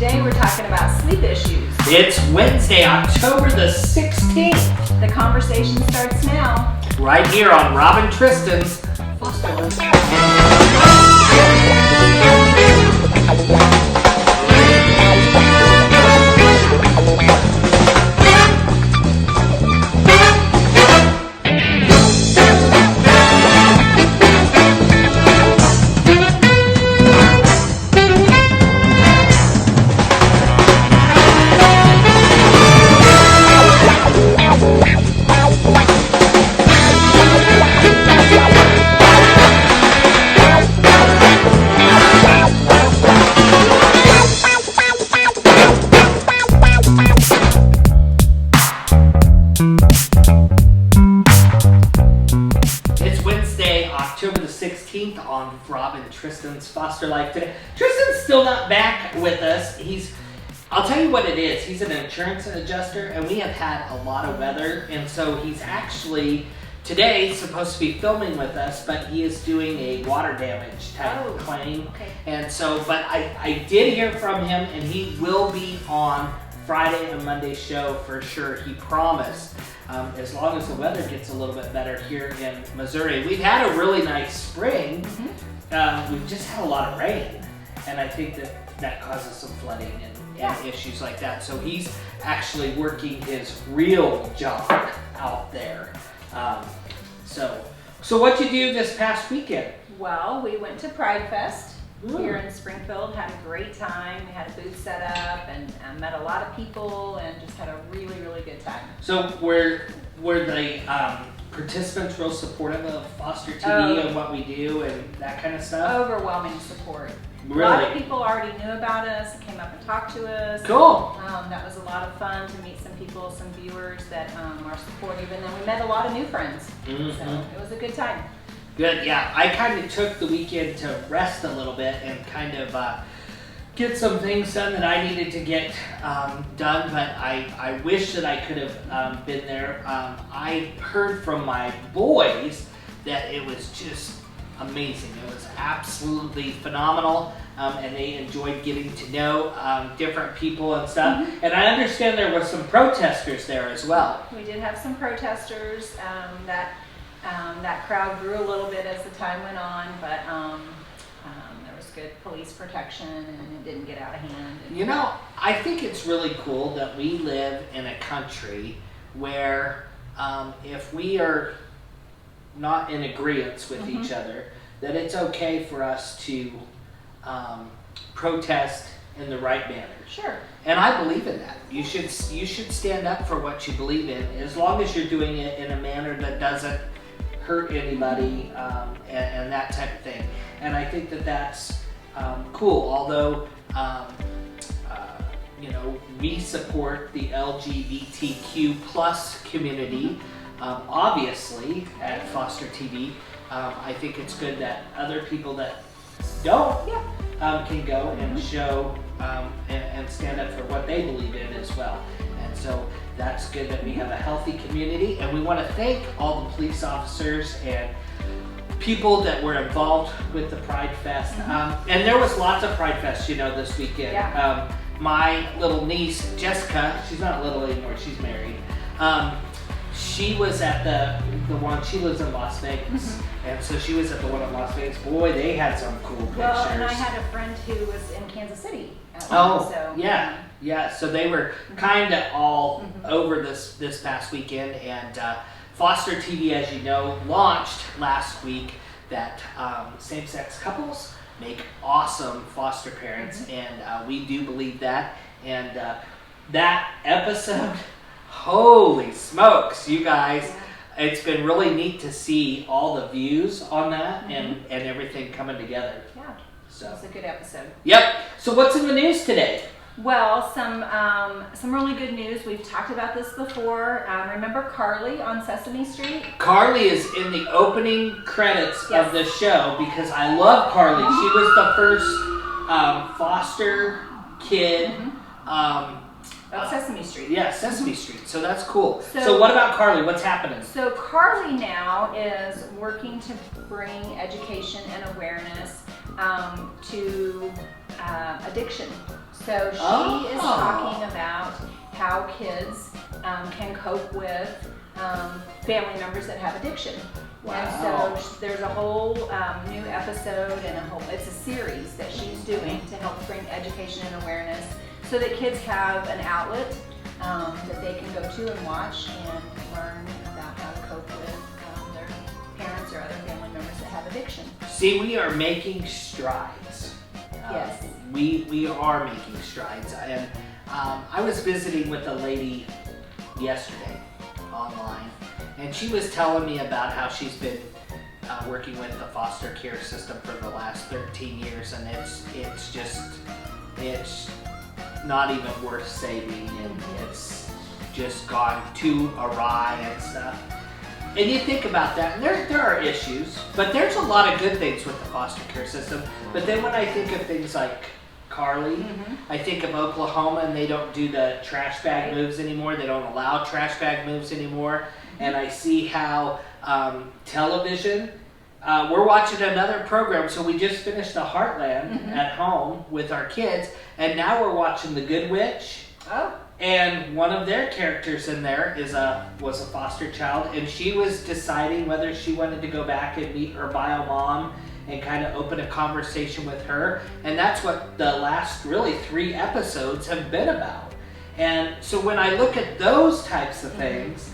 Today we're talking about sleep issues. It's Wednesday, October the 16th. The conversation starts now. Right here on Rob and Tristan's Foster Life. October the 16th on Rob and Tristan's Foster Life today. Tristan's still not back with us. I'll tell you what it is. He's an insurance adjuster and we have had a lot of weather, and so he's actually today supposed to be filming with us, but he is doing a water damage type claim. Okay. And so, but I did hear from him and he will be on Friday and Monday show for sure. He promised. As long as the weather gets a little bit better here in Missouri. We've had a really nice spring. We've just had a lot of rain, and I think that causes some flooding and issues like that. So he's actually working his real job out there. So what'd you do this past weekend? Well, we went to Pride Fest here in Springfield, had a great time. We had a booth set up and met a lot of people and just had a really, really good time. So were the participants real supportive of Foster TV and what we do and that kind of stuff? Overwhelming support. Really? A lot of people already knew about us and came up and talked to us. Cool. That was a lot of fun to meet some people, some viewers that are supportive, and then we met a lot of new friends. So it was a good time. Good, yeah. I kind of took the weekend to rest a little bit and kind of get some things done that I needed to get done, but I wish that I could have been there. I heard from my boys that it was just amazing. It was absolutely phenomenal, and they enjoyed getting to know different people and stuff. And I understand there were some protesters there as well. We did have some protesters. That crowd grew a little bit as the time went on, but there was good police protection and it didn't get out of hand. You know, I think it's really cool that we live in a country where if we are not in agreement with each other, that it's okay for us to protest in the right manner. Sure. And I believe in that. You should stand up for what you believe in, as long as you're doing it in a manner that doesn't hurt anybody and that type of thing. And I think that that's cool. Although we support the LGBTQ plus community, obviously at Foster TV. I think it's good that other people that don't can go and show and stand up for what they believe in as well. And so that's good that we have a healthy community, and we want to thank all the police officers and people that were involved with the Pride Fest. And there was lots of Pride Fest, this weekend. My little niece, Jessica, she's not little anymore, she's married. She was at the one, she lives in Las Vegas, and so she was at the one in Las Vegas. Boy, they had some cool pictures. Well, and I had a friend who was in Kansas City. So they were kind of all over this past weekend, and Foster TV, as you know, launched last week that same-sex couples make awesome foster parents, and we do believe that. And that episode, holy smokes, you guys, it's been really neat to see all the views on that and everything coming together. Yeah, so it was a good episode. Yep. So what's in the news today? Well, some really good news. We've talked about this before. Remember Carly on Sesame Street? Carly is in the opening credits of the show because I love Carly. She was the first foster kid. Sesame Street. Yeah, Sesame Street. So that's cool. So what about Carly? What's happening? So Carly now is working to bring education and awareness to addiction. So she is talking about how kids can cope with family members that have addiction. Wow. And so there's a whole new episode and it's a series that she's doing to help bring education and awareness so that kids have an outlet that they can go to and watch and learn about how to cope with their parents or other family members that have addiction. See, we are making strides. Yes. We are making strides. And I was visiting with a lady yesterday online, and she was telling me about how she's been working with the foster care system for the last 13 years, and it's not even worth saving, and it's just gone too awry and stuff. And you think about that, and there are issues, but there's a lot of good things with the foster care system. But then when I think of things like Carly, I think of Oklahoma, and they don't do the trash bag moves anymore. They don't allow trash bag moves anymore. And I see how television, we're watching another program. So we just finished the Heartland at home with our kids, and now we're watching The Good Witch. Oh. And one of their characters in there was a foster child, and she was deciding whether she wanted to go back and meet her bio mom and kind of open a conversation with her. And that's what the last really 3 episodes have been about. And so when I look at those types of things,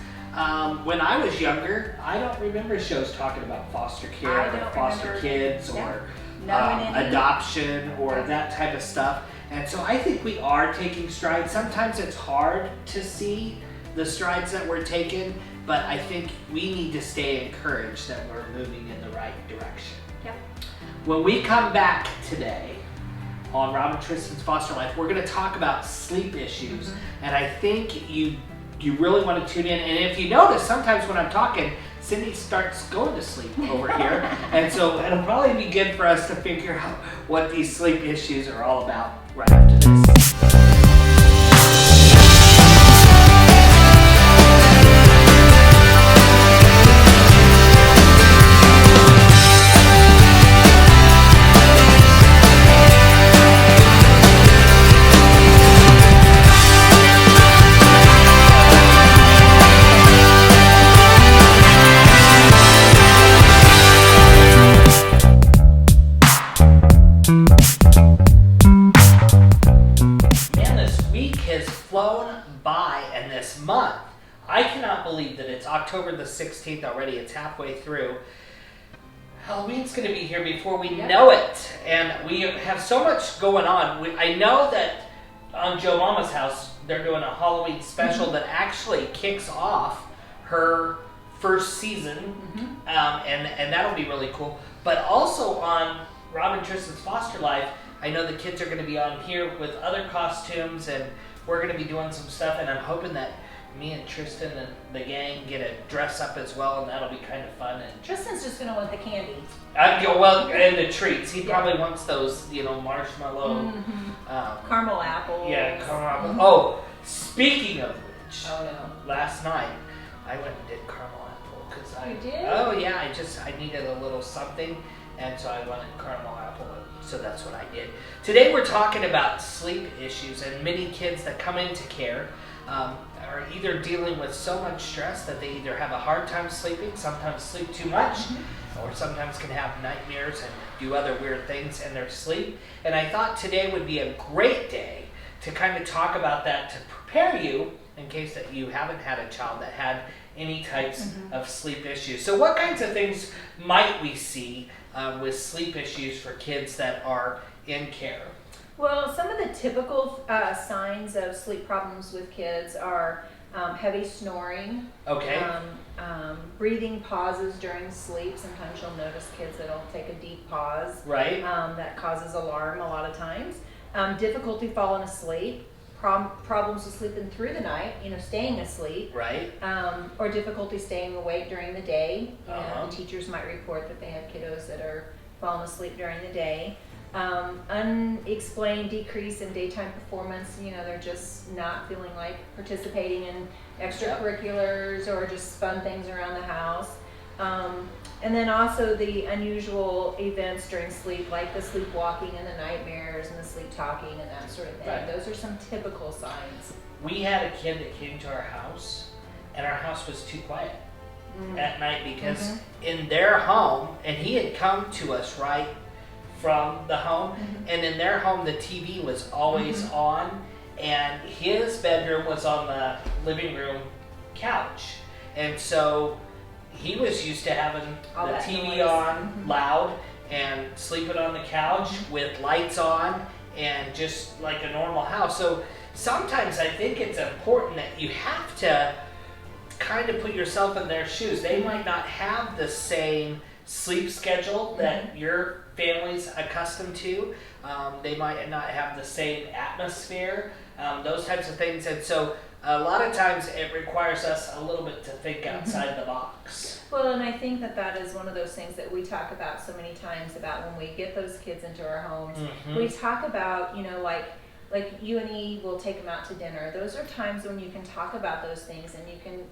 when I was younger, I don't remember shows talking about foster care or foster kids or adoption or that type of stuff. And so I think we are taking strides. Sometimes it's hard to see the strides that we're taking, but I think we need to stay encouraged that we're moving in the right direction. Yep. When we come back today on Rob and Tristan's Foster Life, we're going to talk about sleep issues. And I think you really want to tune in. And if you notice, sometimes when I'm talking, Cindy starts going to sleep over here. And so it'll probably be good for us to figure out what these sleep issues are all about right after this. October the 16th already. It's halfway through. Halloween's going to be here before we know it, and we have so much going on. I know that on Joe Mama's house they're doing a Halloween special that actually kicks off her first season, and that'll be really cool. But also on Rob and Tristan's Foster Life, I know the kids are going to be on here with other costumes, and we're going to be doing some stuff, and I'm hoping that me and Tristan and the gang get a dress up as well, and that'll be kind of fun. And Tristan's just going to want the candy. And the treats. He probably wants those, marshmallow. Caramel apples. Yeah, caramel apples. Oh, speaking of which, last night I went and did caramel apple. You did? Oh yeah, I needed a little something, and so I wanted caramel apple, so that's what I did. Today we're talking about sleep issues, and many kids that come into care are either dealing with so much stress that they either have a hard time sleeping, sometimes sleep too much, or sometimes can have nightmares and do other weird things in their sleep. And I thought today would be a great day to kind of talk about that, to prepare you in case that you haven't had a child that had any types of sleep issues. So what kinds of things might we see with sleep issues for kids that are in care? Well, some of the typical signs of sleep problems with kids are heavy snoring, breathing pauses during sleep. Sometimes you'll notice kids that'll take a deep pause. Right. That causes alarm a lot of times. Difficulty falling asleep, problems with sleeping through the night, staying asleep. Right. Or difficulty staying awake during the day. The teachers might report that they have kiddos that are falling asleep during the day. Unexplained decrease in daytime performance. They're just not feeling like participating in extracurriculars or just fun things around the house. And then also the unusual events during sleep, like the sleepwalking and the nightmares and the sleep talking and that sort of thing. Right. Those are some typical signs. We had a kid that came to our house, and our house was too quiet at night because in their home, and he had come to us right from the home, and in their home the TV was always on, and his bedroom was on the living room couch, and so he was used to having All the that TV noise. on loud and sleeping on the couch with lights on and just like a normal house. So sometimes I think it's important that you have to kind of put yourself in their shoes. They might not have the same sleep schedule that your family's accustomed to. They might not have the same atmosphere, those types of things. And so a lot of times it requires us a little bit to think outside the box. Well, and I think that is one of those things that we talk about so many times about when we get those kids into our homes. We talk about, like you and E will take them out to dinner. Those are times when you can talk about those things and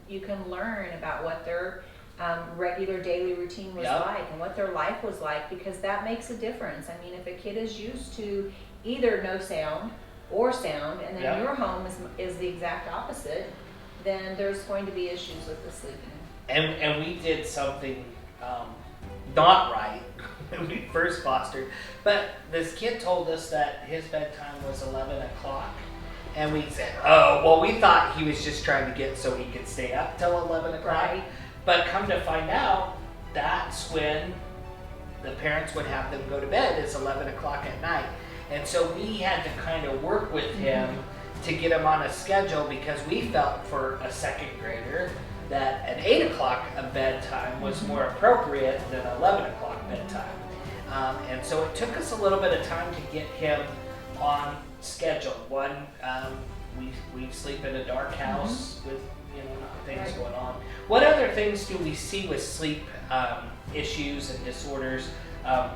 you can learn about what their regular daily routine was like and what their life was like, because that makes a difference. I mean, if a kid is used to either no sound or sound, and then your home is the exact opposite, then there's going to be issues with the sleeping. And we did something not right when we first fostered, but this kid told us that his bedtime was 11 o'clock, and we said, oh, well, we thought he was just trying to get so he could stay up till 11 o'clock, but come to find out, that's when the parents would have them go to bed, is 11 o'clock at night. And so we had to kind of work with him to get him on a schedule, because we felt for a second grader that an 8 o'clock bedtime was more appropriate than 11 o'clock bedtime. And so it took us a little bit of time to get him on schedule. One, we sleep in a dark house with things going on. What other things do we see with sleep issues and disorders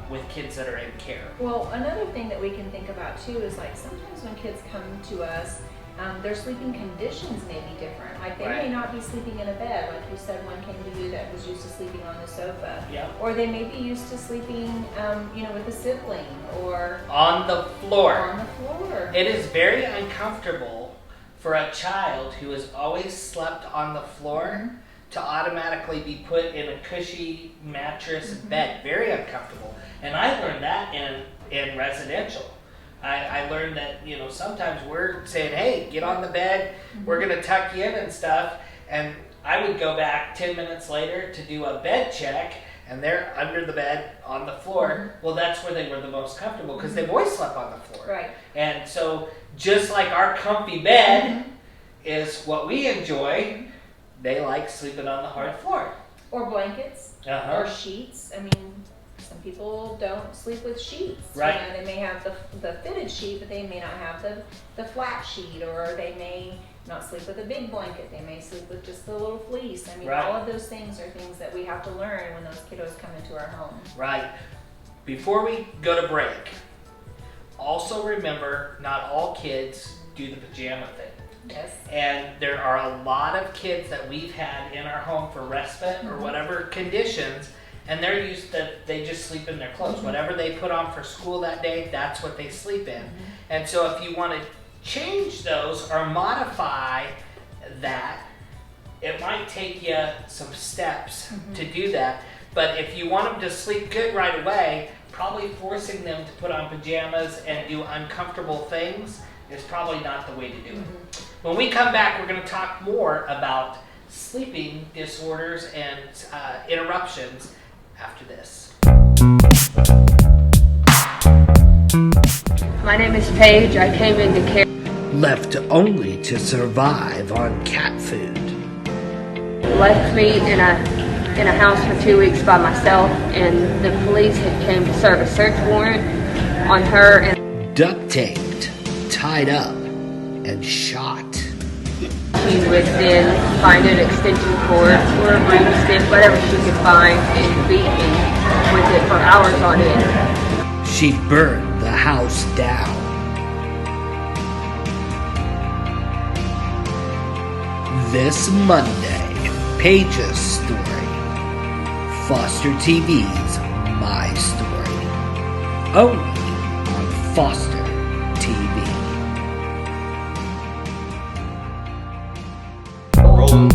with kids that are in care? Well, another thing that we can think about too is like sometimes when kids come to us, their sleeping conditions may be different. Like they may not be sleeping in a bed, like you said, one came to you that was used to sleeping on the sofa. Or they may be used to sleeping, with a sibling or on the floor. On the floor. It is very uncomfortable for a child who has always slept on the floor to automatically be put in a cushy mattress bed. Very uncomfortable. And I learned that in residential. I learned that, sometimes we're saying, hey, get on the bed, we're going to tuck you in and stuff. And I would go back 10 minutes later to do a bed check, and they're under the bed on the floor. Well, that's where they were the most comfortable, because they've always slept on the floor. Right. And so just like our comfy bed is what we enjoy, they like sleeping on the hard floor. Or blankets, or sheets. I mean, some people don't sleep with sheets. Right. They may have the fitted sheet, but they may not have the flat sheet, or they may not sleep with a big blanket. They may sleep with just the little fleece. I mean, all of those things are things that we have to learn when those kiddos come into our home. Right. Before we go to break, also remember, not all kids do the pajama thing. Yes. And there are a lot of kids that we've had in our home for respite or whatever conditions, and they're used to, they just sleep in their clothes. Whatever they put on for school that day, that's what they sleep in. And so if you want to change those or modify that, it might take you some steps to do that. But if you want them to sleep good right away, probably forcing them to put on pajamas and do uncomfortable things is probably not the way to do it. When we come back, we're going to talk more about sleeping disorders and interruptions after this. My name is Paige. I came into care. Left only to survive on cat food. Left me in a house for 2 weeks by myself, and the police had came to serve a search warrant on her. And duct taped, tied up, and shot. she would then find an extension cord or a broomstick, whatever she could find, and beat me with it for hours on end. She burned the house down. This Monday, Paige's story. Foster TV's My Story. Only on Foster TV. Roll.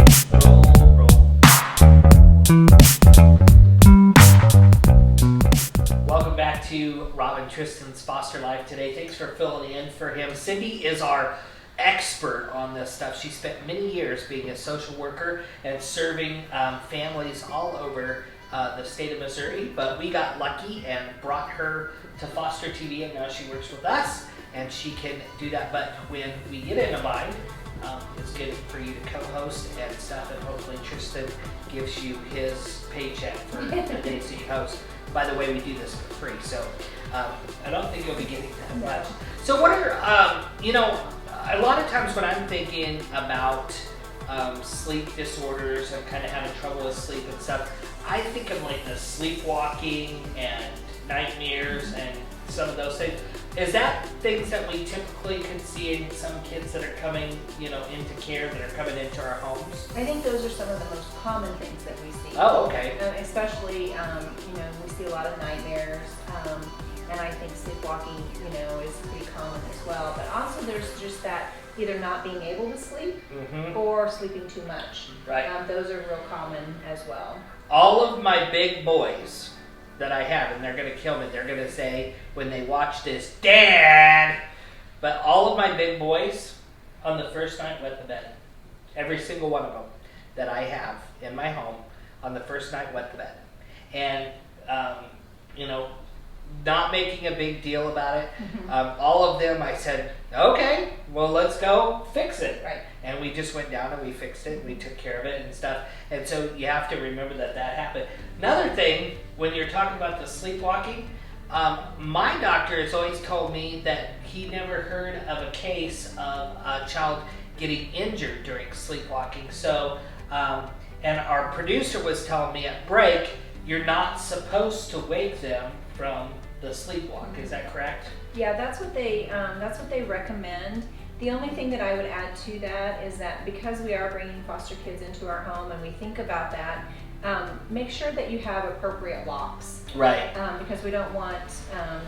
Welcome back to Rob and Tristan's Foster Life today. Thanks for filling in for him. Cindy is our expert on this stuff. She spent many years being a social worker and serving families all over the state of Missouri, but we got lucky and brought her to Foster TV, and now she works with us and she can do that. But when we get in a bind, it's good for you to co-host and stuff, and hopefully Tristan gives you his paycheck for the days that you host. By the way, we do this for free, so I don't think you'll be getting that much. So what are, a lot of times when I'm thinking about sleep disorders and kind of having trouble with sleep and stuff, I think of like the sleepwalking and nightmares and some of those things. Is that things that we typically can see in some kids that are coming, into care, that are coming into our homes? I think those are some of the most common things that we see. Oh, okay. Especially, we see a lot of nightmares, and I think sleepwalking, is pretty common as well. But also there's just that either not being able to sleep or sleeping too much. Right. Those are real common as well. All of my big boys that I have, and they're going to kill me, they're going to say when they watch this, Dad! But all of my big boys on the first night wet the bed. Every single one of them that I have in my home on the first night wet the bed. And, not making a big deal about it. All of them, I said, okay, well, let's go fix it. Right. And we just went down and we fixed it and we took care of it and stuff. And so you have to remember that happened. Another thing, when you're talking about the sleepwalking, my doctor has always told me that he never heard of a case of a child getting injured during sleepwalking. So, and our producer was telling me at break, you're not supposed to wake them from the sleepwalk. Is that correct? Yeah, that's what they recommend. The only thing that I would add to that is that because we are bringing foster kids into our home and we think about that, make sure that you have appropriate locks. Right. Because we don't want,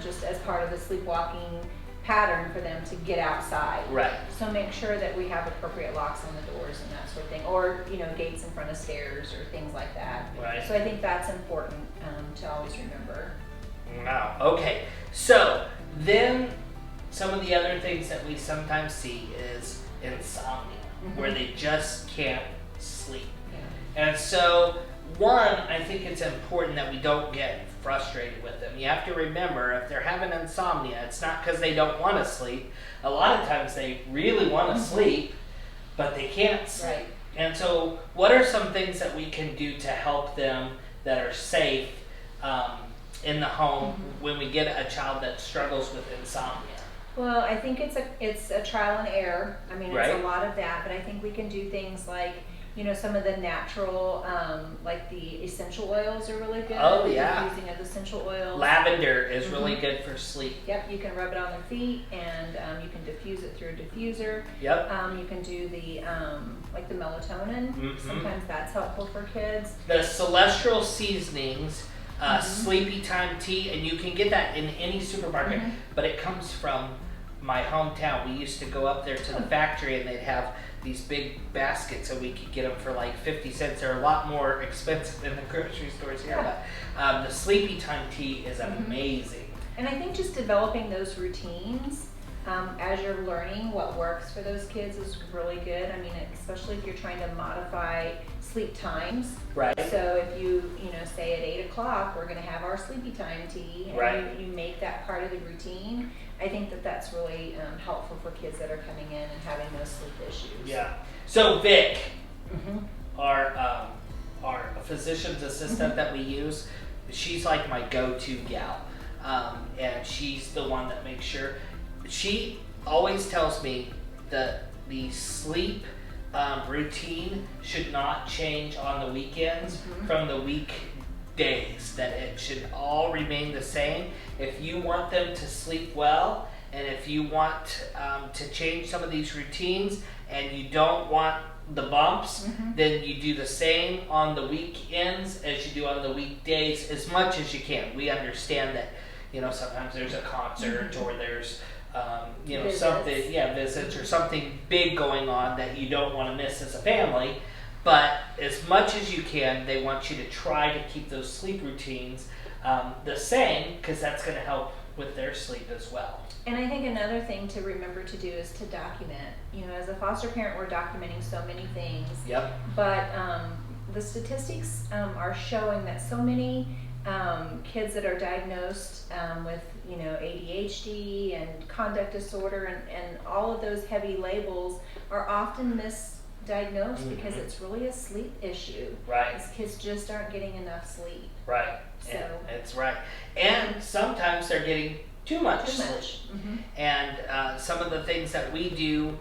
just as part of the sleepwalking pattern, for them to get outside. Right. So make sure that we have appropriate locks on the doors and that sort of thing, or gates in front of stairs or things like that. Right. So I think that's important to always remember. Wow. Okay. So then some of the other things that we sometimes see is insomnia, where they just can't sleep. Yeah. And so I think it's important that we don't get frustrated with them. You have to remember, if they're having insomnia, it's not because they don't want to sleep. A lot of times they really want to sleep, but they can't sleep. Right. And so what are some things that we can do to help them that are safe in the home when we get a child that struggles with insomnia? Well, I think it's a trial and error. I mean, Right. it's a lot of that, but I think we can do things like, some of the natural, like the essential oils are really good. Oh, yeah. Using of essential oils. Lavender is really good for sleep. Yep, you can rub it on their feet, and you can diffuse it through a diffuser. Yep. You can do the like the melatonin. Sometimes that's helpful for kids. The Celestial Seasonings, Sleepy Time Tea, and you can get that in any supermarket, but it comes from my hometown. We used to go up there to the factory, and they'd have these big baskets, and we could get them for like 50 cents. They're a lot more expensive than the grocery stores here, but the Sleepy Time Tea is amazing. And I think just developing those routines as you're learning what works for those kids is really good. I mean, especially if you're trying to modify sleep times. Right. So if you say at 8 o'clock, we're going to have our sleepy time tea, and Right. you make that part of the routine, I think that's really helpful for kids that are coming in and having those sleep issues. Yeah. So Vic, our physician's assistant that we use, she's like my go-to gal, and she's the one that makes sure. She always tells me that the sleep routine should not change on the weekends from the weekdays, that it should all remain the same. If you want them to sleep well And if you want to change some of these routines and you don't want the bumps, then you do the same on the weekends as you do on the weekdays as much as you can. We understand that, you know, sometimes there's a concert or there's, you know, Visits. something, visits or something big going on that you don't want to miss as a family. But as much as you can, they want you to try to keep those sleep routines the same, because that's going to help with their sleep as well. And I think another thing to remember to do is to document. You know, as a foster parent, we're documenting so many things. Yep. But the statistics are showing that so many kids that are diagnosed with, you know, ADHD and conduct disorder and all of those heavy labels are often misdiagnosed because it's really a sleep issue. Right. These kids just aren't getting enough sleep. Right. So That's right. And sometimes they're getting too much sleep. And some of the things that we do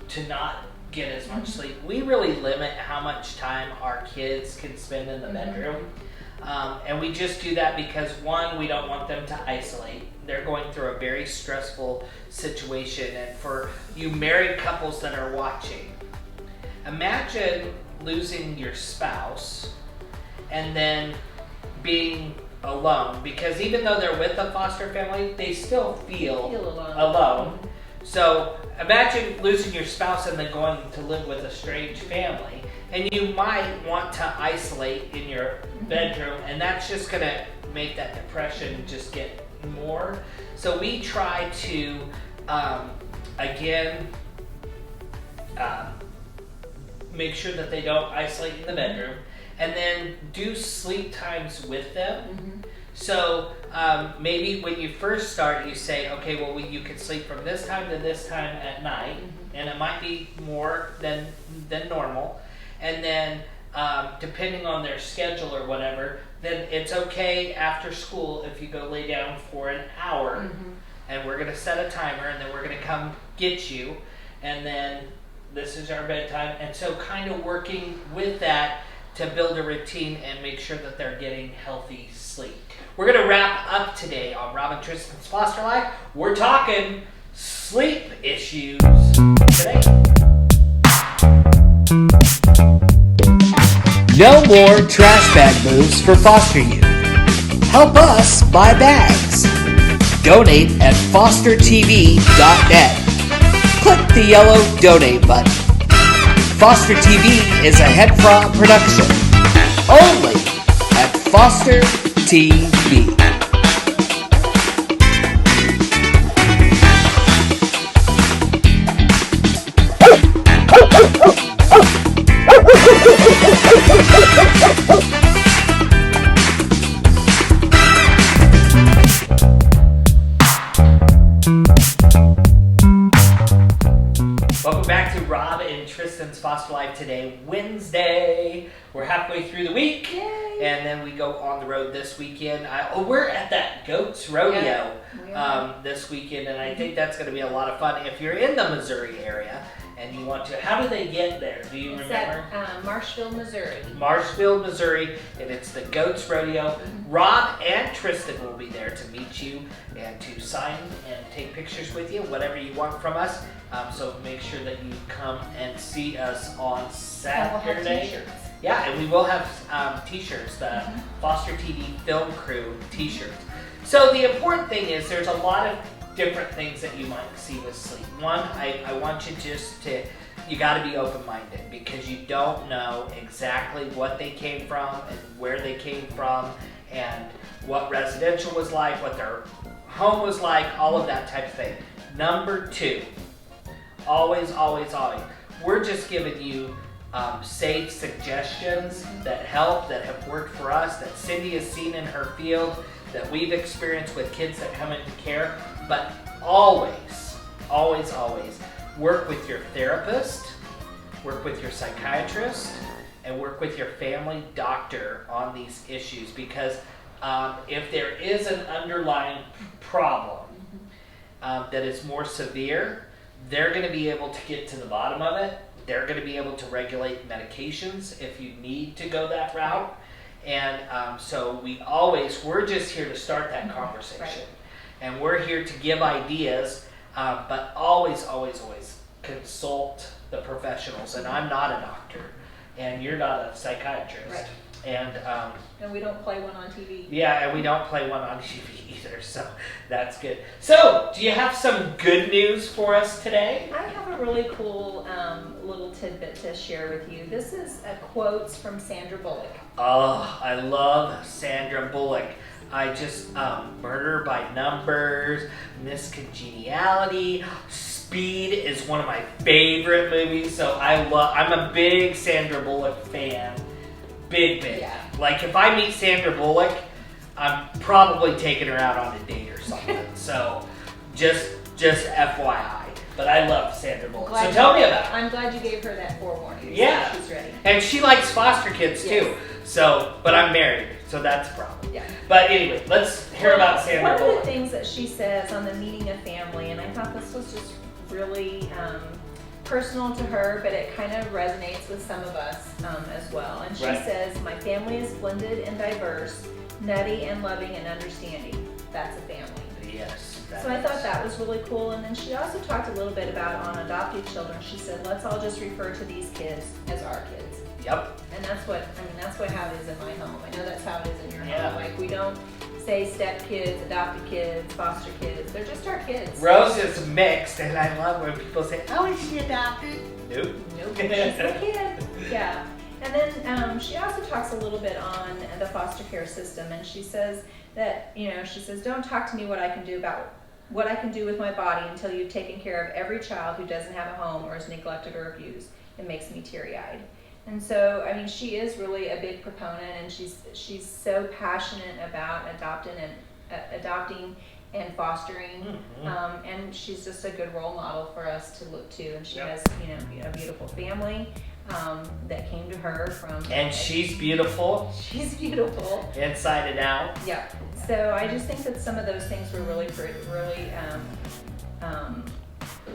to not get as much sleep, we really limit how much time our kids can spend in the bedroom. And we just do that because, one, we don't want them to isolate. They're going through a very stressful situation. And for you married couples that are watching, imagine losing your spouse and then being alone, because even though they're with a foster family, they still feel alone. So imagine losing your spouse and then going to live with a strange family, and you might want to isolate in your bedroom, and that's just going to make that depression just get more. So we try to make sure that they don't isolate in the bedroom, and then do sleep times with them. So maybe when you first start, you say, okay, well, you can sleep from this time to this time at night, and it might be more than normal. And then depending on their schedule or whatever, then it's okay after school if you go lay down for an hour, and we're going to set a timer, and then we're going to come get you, and then this is our bedtime. And so kind of working with that to build a routine and make sure that they're getting healthy sleep. We're going to wrap up today on Rob and Tristan's Foster Life. We're talking sleep issues today. No more trash bag moves for foster youth. Help us buy bags. Donate at fostertv.net. Click the yellow donate button. Foster TV is a HEDFRA production. Only at Foster TV. Welcome back to Rob and Tristan's Foster Life today, Wednesday. We're halfway through the week. Yay. And then we go on the road this weekend. We're at that Goats Rodeo this weekend, and I think that's going to be a lot of fun. If you're in the Missouri area and you want to, how do they get there? Do you remember? At Marshville, Missouri. Marshville, Missouri, and it's the Goats Rodeo. Rob and Tristan will be there to meet you and to sign and take pictures with you, whatever you want from us. So make sure that you come and see us on Saturday. And we'll have t-shirts. Yeah, and we will have t-shirts, the Foster TV Film Crew t-shirts. So the important thing is there's a lot of different things that you might see with sleep. One, I want you you got to be open-minded, because you don't know exactly what they came from and where they came from and what residential was like, what their home was like, all of that type of thing. Number two, always, we're just giving you safe suggestions that help, that have worked for us, that Cindy has seen in her field, that we've experienced with kids that come into care. But always work with your therapist, work with your psychiatrist, and work with your family doctor on these issues, because if there is an underlying problem that is more severe, they're going to be able to get to the bottom of it. They're going to be able to regulate medications if you need to go that route. And so we're just here to start that conversation. and we're here to give ideas, but always, always, always consult the professionals. And I'm not a doctor, and you're not a psychiatrist. Right. And we don't play one on TV. yeah, and we don't play one on TV either, so that's good. So, do you have some good news for us today? I have a really cool little tidbit to share with you. This is quotes from Sandra Bullock. Oh, I love Sandra Bullock. I just, Murder by Numbers, Miss Congeniality, Speed is one of my favorite movies, so I'm a big Sandra Bullock fan. Big. Yeah. Like, if I meet Sandra Bullock, I'm probably taking her out on a date or something. So, just FYI. But I love Sandra Bullock. So tell me about her. I'm glad you gave her that forewarning. Yeah. So she's ready. And she likes foster kids too. Yes. So, but I'm married, so that's a problem. Yeah. But anyway, let's hear about Sandra One Bullock. of the things that she says on the meeting of family, and I thought this was just really personal to her, but it kind of resonates with some of us as well. And she Right. says, "My family is blended and diverse, nutty and loving and understanding. That's a family." Yes. So I thought that was really cool. And then she also talked a little bit about on adopted children. She said, "Let's all just refer to these kids as our kids." Yep. And that's how it is in my home. I know that's how it is in your Yeah. home. Like, we don't say step kids, adopted kids, foster kids. They're just our kids. Rose is mixed, and I love when people say, "Oh, is she adopted?" Nope. Nope, she's a kid. Yeah. And then she also talks a little bit on the foster care system, and she says that, she says, "Don't talk to me what I can do with my body until you've taken care of every child who doesn't have a home or is neglected or abused. It makes me teary-eyed." And so, she is really a big proponent, and she's so passionate about adopting and fostering, and she's just a good role model for us to look to. And she has, a beautiful family that came to her from. And she's beautiful. She's beautiful. Inside and out. Yeah. So I just think that some of those things were really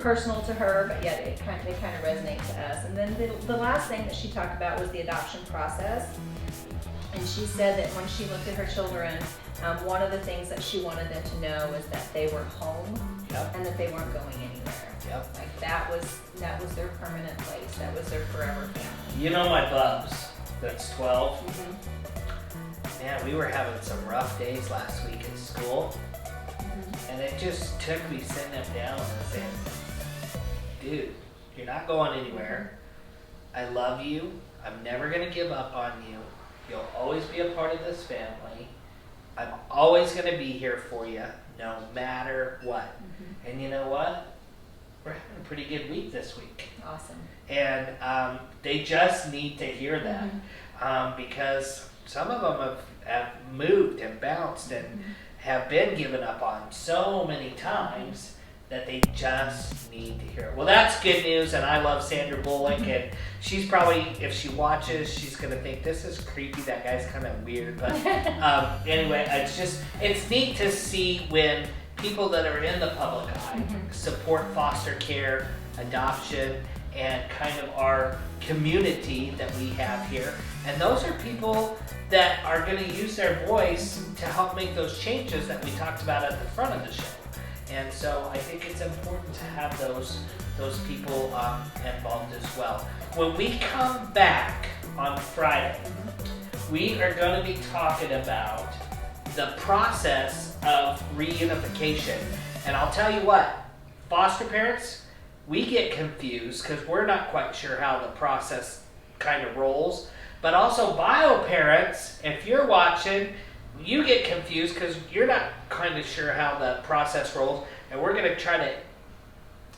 personal to her, but yet they kind of resonate to us. And then the last thing that she talked about was the adoption process. And she said that when she looked at her children, one of the things that she wanted them to know was that they were home. Yep. And that they weren't going anywhere. Yep. Like that was their permanent place. That was their forever family. You know my Bubs, that's 12. Mm-hmm. Man, we were having some rough days last week in school. And it just took me sitting them down and saying, "Dude, you're not going anywhere. I love you. I'm never going to give up on you. You'll always be a part of this family. I'm always going to be here for you, no matter what." And you know what? We're having a pretty good week this week. Awesome. And they just need to hear that because some of them have moved and bounced and have been given up on so many times that they just need to hear it. Well, that's good news, and I love Sandra Bullock, and she's probably, if she watches, she's going to think, "This is creepy, that guy's kind of weird." But anyway, it's neat to see when people that are in the public eye support foster care, adoption, and kind of our community that we have here. And those are people that are going to use their voice to help make those changes that we talked about at the front of the show. And so I think it's important to have those people involved as well. When we come back on Friday, we are going to be talking about the process of reunification. And I'll tell you what, foster parents, we get confused because we're not quite sure how the process kind of rolls. But also bio parents, if you're watching, you get confused because you're not kind of sure how the process rolls. And we're going to try to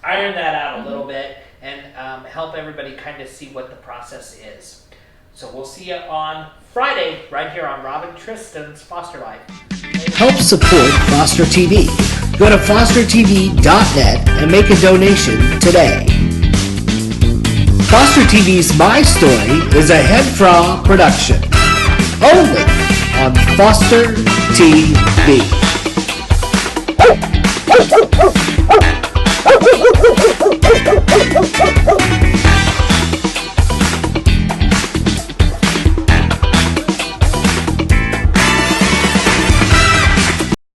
iron that out a little bit and help everybody kind of see what the process is. So we'll see you on Friday right here on Rob and Tristan's Foster Life. Help support Foster TV. Go to fostertv.net and make a donation today. Foster TV's My Story is a HEDFRA production. Only on Foster TV.